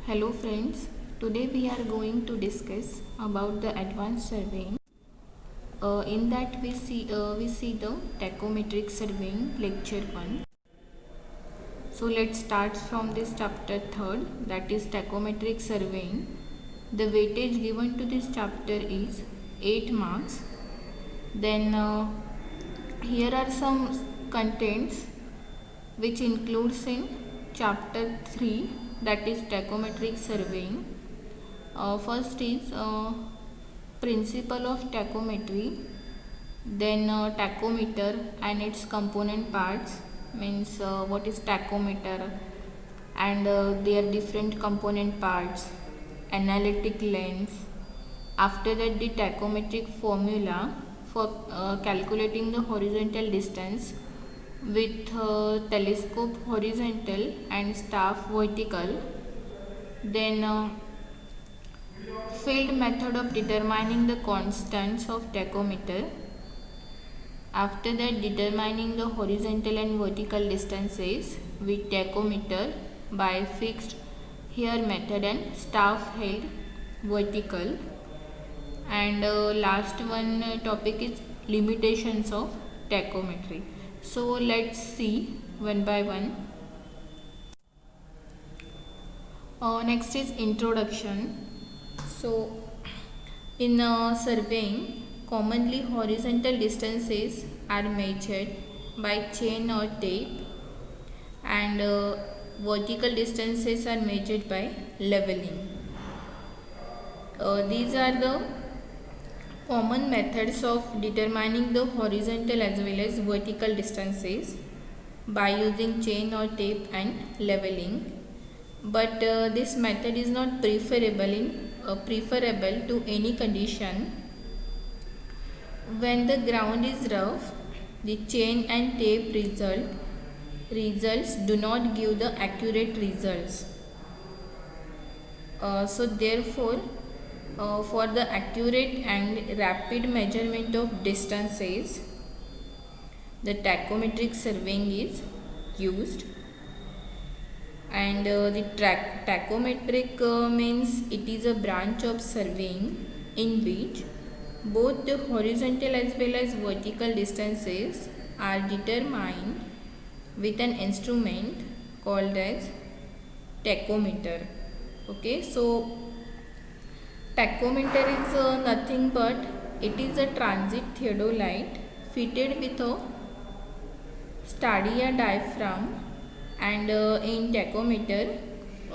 Hello friends, today we are going to discuss about the advanced surveying. In that we see the tachometric surveying lecture 1. So let's start from this chapter 3rd, that is tachometric surveying. The weightage given to this chapter is 8 marks. Then here are some contents which includes in chapter 3, that is tachometric surveying. First is principle of tachometry, then tachometer and its component parts, means what is tachometer and their different component parts, analytic lens. After that, the tachometric formula for calculating the horizontal distance with telescope horizontal and staff vertical. Then field method of determining the constants of tachometer. After that, determining the horizontal and vertical distances with tachometer by fixed hair method and staff held vertical. And last one topic is limitations of tachometry. So let's see one by one. Next is introduction. So in surveying, commonly horizontal distances are measured by chain or tape, and vertical distances are measured by leveling. These are the common methods of determining the horizontal as well as vertical distances by using chain or tape and leveling. But this method is not preferable to any condition. When the ground is rough, the chain and tape results do not give the accurate results. So therefore, for the accurate and rapid measurement of distances, the tachometric surveying is used. And the tachometric means it is a branch of surveying in which both the horizontal as well as vertical distances are determined with an instrument called as tachometer. Okay, so tachometer is nothing but it is a transit theodolite fitted with a stadia diaphragm, and in tachometer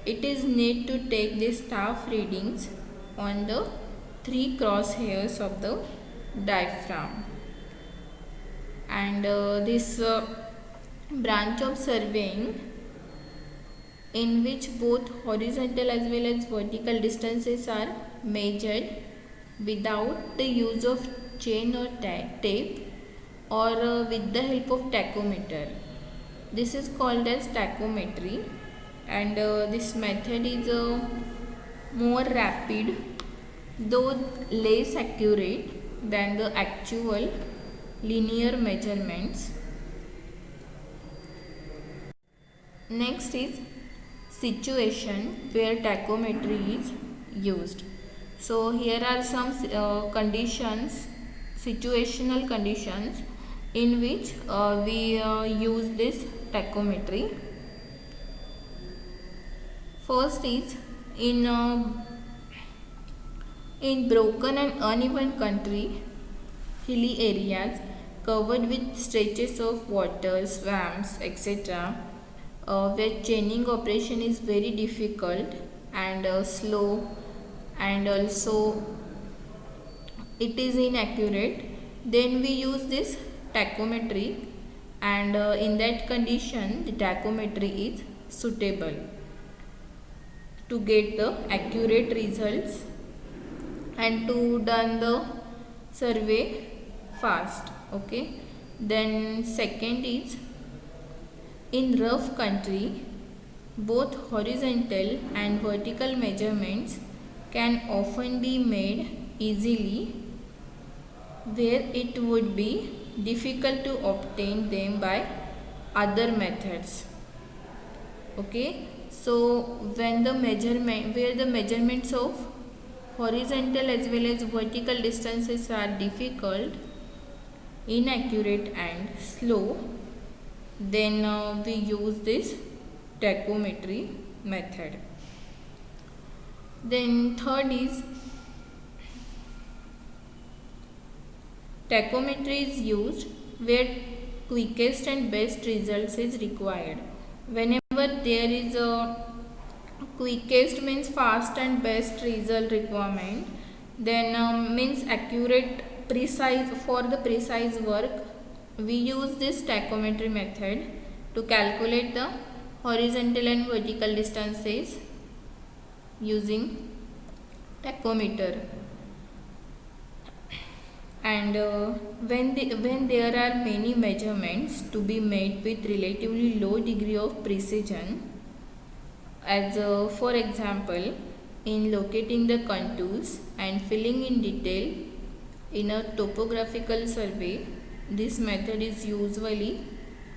it is need to take the staff readings on the 3 crosshairs of the diaphragm. And this branch of surveying in which both horizontal as well as vertical distances are measured without the use of chain or tape or with the help of tachometer. This is called as tachometry, and this method is more rapid though less accurate than the actual linear measurements. Next is situation where tachometry is used. So here are some conditions, situational conditions in which we use this tachometry. First is in broken and uneven country, hilly areas covered with stretches of water, swamps, etc., where chaining operation is very difficult and slow, and also it is inaccurate, then we use this tachometry, and in that condition the tachometry is suitable to get the accurate results and to done the survey fast. Okay, then second is in rough country, both horizontal and vertical measurements can often be made easily where it would be difficult to obtain them by other methods. Okay, So when the measurement where the measurements of horizontal as well as vertical distances are difficult, inaccurate and slow, then we use this tachometry method. Then third is tachometry is used where quickest and best results is required. Whenever there is a quickest means fast and best result requirement, then means accurate, precise, for the precise work we use this tachometry method to calculate the horizontal and vertical distances using tachometer. And when there are many measurements to be made with relatively low degree of precision, as for example in locating the contours and filling in detail in a topographical survey, this method is usually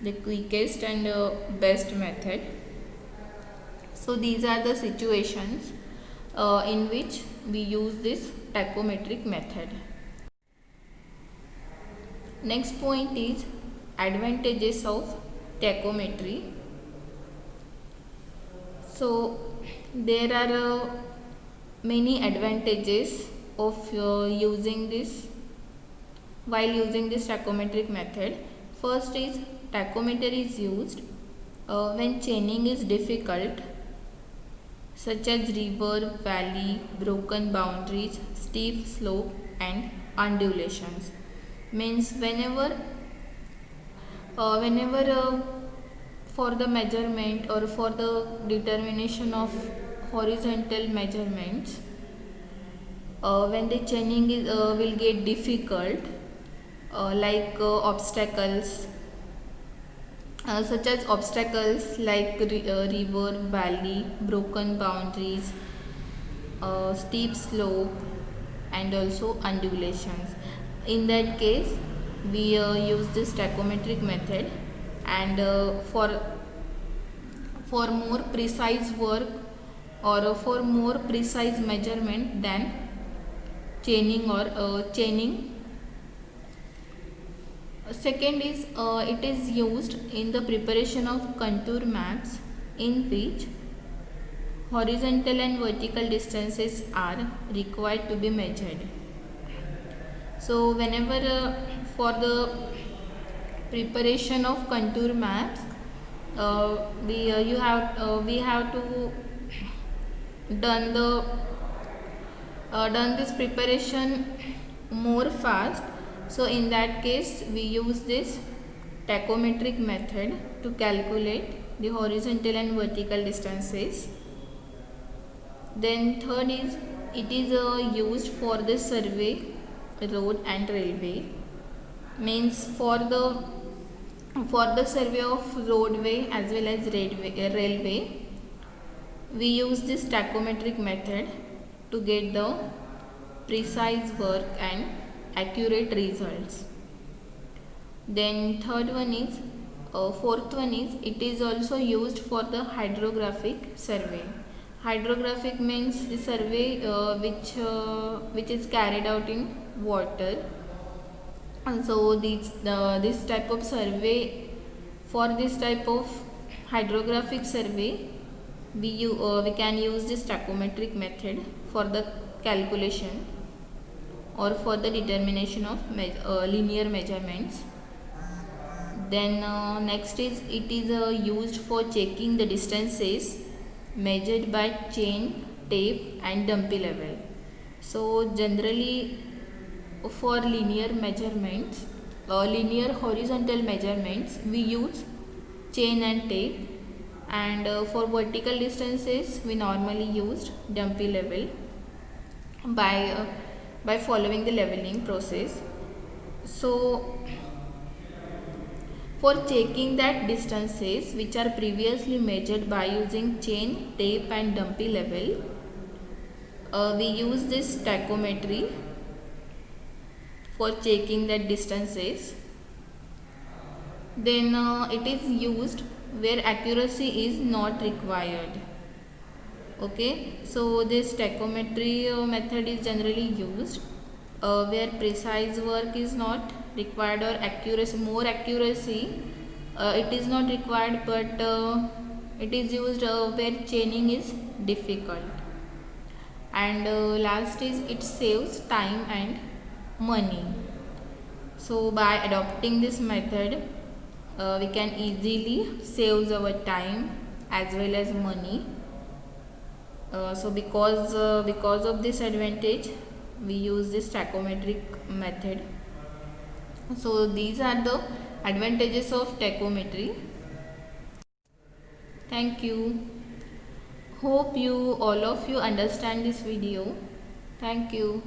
the quickest and best method. So these are the situations in which we use this tachometric method. Next point is advantages of tachometry. So there are many advantages of using this while using this tachometric method. First is tachometer is used when chaining is difficult, such as river, valley, broken boundaries, steep slope and undulations. Means whenever for the measurement or for the determination of horizontal measurements, when the chaining is will get difficult, like obstacles, such as obstacles like river, valley, broken boundaries, steep slope and also undulations. In that case we use this tachometric method, and for more precise work or for more precise measurement than chaining or chaining. Second is it is used in the preparation of contour maps in which horizontal and vertical distances are required to be measured. So whenever for the preparation of contour maps, we have to done this preparation more fast. So in that case we use this tachometric method to calculate the horizontal and vertical distances. Then third is it is used for the survey, road and railway. Means for the survey of roadway as well as railway, we use this tachometric method to get the precise work and accurate results. Then fourth one is it is also used for the hydrographic survey. Hydrographic means the survey which is carried out in water. And so this type of survey, for this type of hydrographic survey, we can use this tachometric method for the calculation or for the determination of linear measurements. Then next is it is used for checking the distances measured by chain, tape and dumpy level. So generally for linear measurements, linear horizontal measurements, we use chain and tape, and for vertical distances we normally used dumpy level by following the leveling process. So for checking that distances which are previously measured by using chain, tape and dumpy level, we use this tachometry for checking that distances. Then it is used where accuracy is not required. Okay, so this tachometry method is generally used where precise work is not required or accuracy, more accuracy it is not required, but it is used where chaining is difficult. And last is it saves time and money. So by adopting this method we can easily save our time as well as money. So because of this advantage we use this tachometric method. So these are the advantages of tachometry. Thank you. Hope you all of you understand this video. Thank you.